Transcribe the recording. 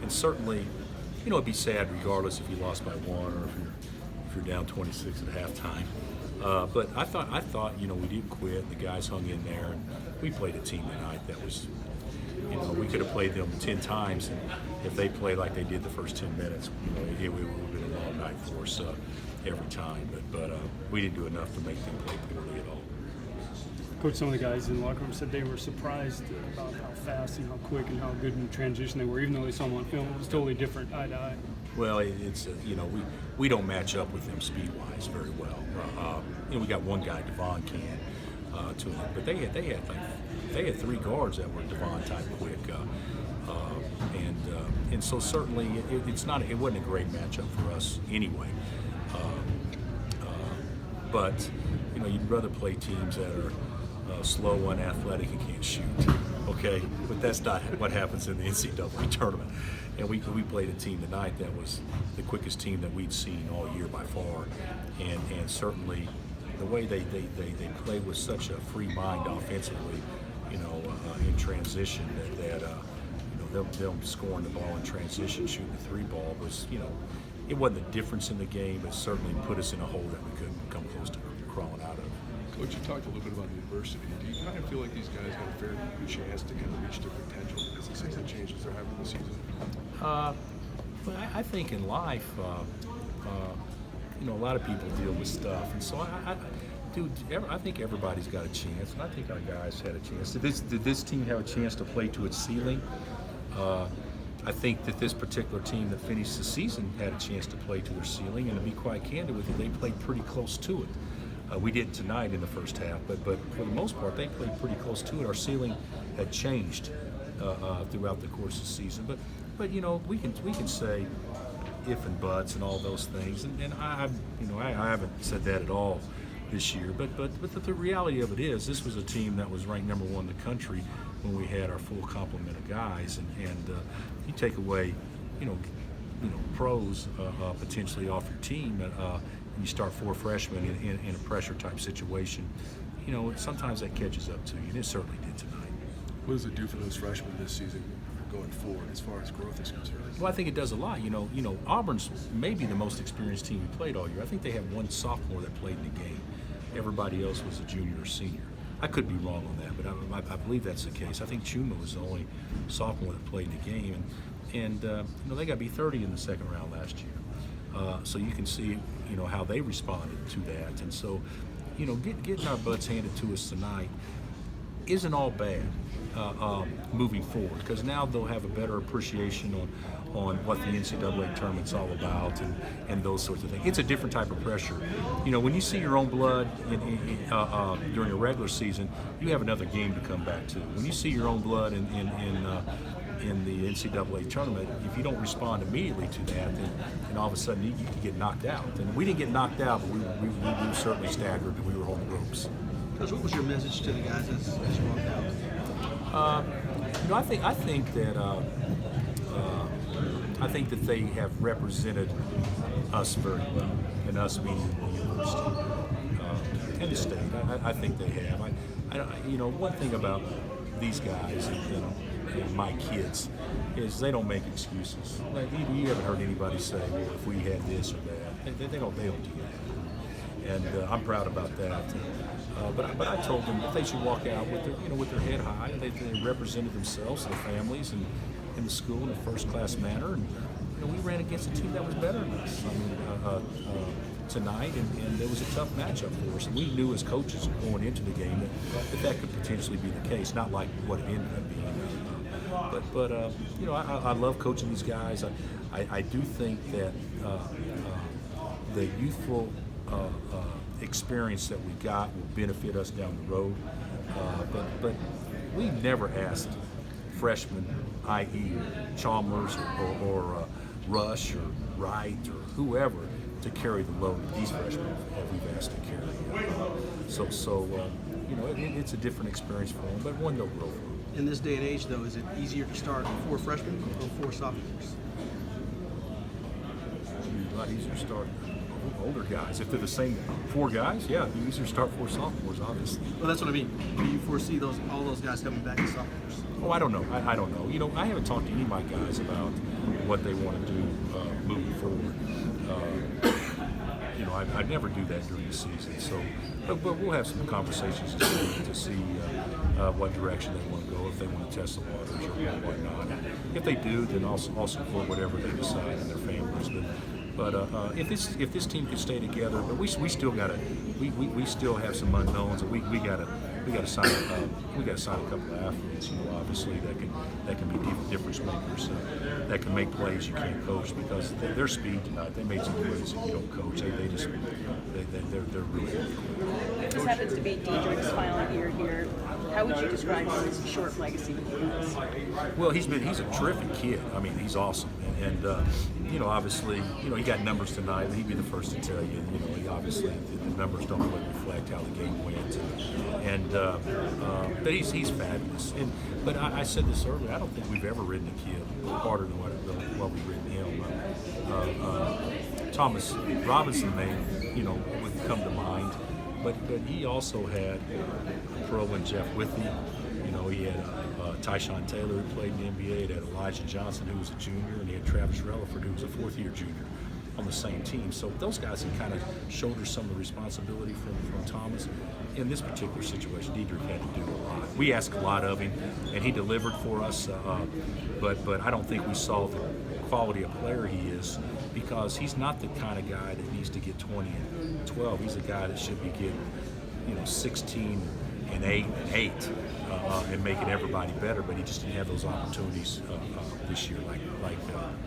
And certainly, it'd be sad regardless if you lost by one or if you're down 26 at halftime. But I thought, we didn't quit. The guys hung in there, and we played a team tonight that was, we could have played them 10 times, and if they played like they did the first 10 minutes, it would have been a long night for us every time. But we didn't do enough to make them play poorly at all. Coach, some of the guys in the locker room said they were surprised about how fast and how quick and how good in transition they were, even though they saw them on film. It was totally different eye to eye. Well, it's we don't match up with them speed-wise very well. We got one guy, Devon can, to him, but they had three guards that were Devon type quick, and so certainly it wasn't a great matchup for us anyway. But you'd rather play teams that are slow, unathletic, and can't shoot. Okay, but that's not what happens in the NCAA tournament. And we played a team tonight that was the quickest team that we'd seen all year by far, and certainly the way they play with such a free mind offensively, in transition that them scoring the ball in transition, shooting the three ball was, it wasn't a difference in the game, but certainly put us in a hole that we couldn't come close to crawling out of. Coach, you talked a little bit about the adversity. Do you kind of feel like these guys had a fair chance to kind of reach their potential as the season changes they're having this season? But I think in life, a lot of people deal with stuff, and so I think everybody's got a chance, and I think our guys had a chance. Did this team have a chance to play to its ceiling? I think that this particular team that finished the season had a chance to play to their ceiling, and to be quite candid with you, they played pretty close to it. We didn't tonight in the first half, but for the most part, they played pretty close to it. Our ceiling had changed throughout the course of the season, but we can say if and buts and all those things, and I haven't said that at all this year. But the reality of it is, this was a team that was ranked number one in the country when we had our full complement of guys, and you take away, pros potentially off your team, and you start four freshmen in a pressure type situation. Sometimes that catches up to you, and it certainly did tonight. What does it do for those freshmen this season going forward as far as growth is concerned? Well, I think it does a lot. Auburn's maybe the most experienced team we played all year. I think they have one sophomore that played in the game. Everybody else was a junior or senior. I could be wrong on that, but I believe that's the case. I think Chuma was the only sophomore that played in the game, and they got beat 30 in the second round last year. So you can see, how they responded to that, and so, getting our butts handed to us tonight isn't all bad moving forward, because now they'll have a better appreciation on what the NCAA tournament's all about and those sorts of things. It's a different type of pressure. When you see your own blood during a regular season, you have another game to come back to. When you see your own blood in the NCAA tournament, if you don't respond immediately to that, then all of a sudden you can get knocked out. And we didn't get knocked out, but we were certainly staggered, and we were on the ropes. Coach, what was your message to the guys as you walked out? I think that they have represented us very well, and us meaning the university and the state. I think they have. One thing about these guys and my kids is they don't make excuses. You haven't heard anybody say, "Well, if we had this or that," they don't do that. And I'm proud about that. But I told them that they should walk out with their head high. They represented themselves, their families, and the school in a first-class manner. And we ran against a team that was better than us tonight, and it was a tough matchup for us. And we knew as coaches going into the game that could potentially be the case, not like what it ended up being. But I love coaching these guys. I do think that the youthful experience that we got will benefit us down the road. But we never asked freshmen, i.e. Chalmers or Rush or Wright or whoever, to carry the load that these freshmen we've asked to carry. It's a different experience for them, but one they'll grow from. In this day and age, though, is it easier to start four freshmen or four sophomores? It'd be a lot easier to start older guys. If they're the same four guys, yeah, it'd be easier to start four sophomores, obviously. Well, that's what I mean. Do you foresee all those guys coming back as sophomores? Oh, I don't know. I don't know. I haven't talked to any of my guys about what they want to do moving forward. I'd never do that during the season. So, but we'll have some conversations to see what direction they want to go, if they want to test the waters or whatnot. If they do, then also support whatever they decide and their families. But if this team could stay together, but we still have some unknowns, and we gotta sign a couple of athletes, obviously that can be difference makers, that can make plays you can't coach, because their speed tonight, they made some plays that you don't coach. They're really good. This happens to be Dedric's final year here. How would you describe his short legacy? Well, he's a terrific kid. I mean, he's awesome, and obviously, he got numbers tonight, and he'd be the first to tell you. Obviously the numbers don't really reflect how the game went, but he's fabulous. But I said this earlier. I don't think we've ever ridden a kid harder than what we've ridden him. Thomas Robinson would come to mind, but he also had a pro in Jeff Withey. He had Tyshawn Taylor, who played in the NBA. He had Elijah Johnson, who was a junior, and he had Travis Relaford, who was a fourth-year junior on the same team. So those guys can kind of shoulder some of the responsibility from Thomas. In this particular situation, Dedric had to do a lot. We asked a lot of him, and he delivered for us. But I don't think we saw the quality of player he is, because he's not the kind of guy that needs to get 20 and 12. He's a guy that should be getting 16 and 8 and 8 and making everybody better. But he just didn't have those opportunities this year like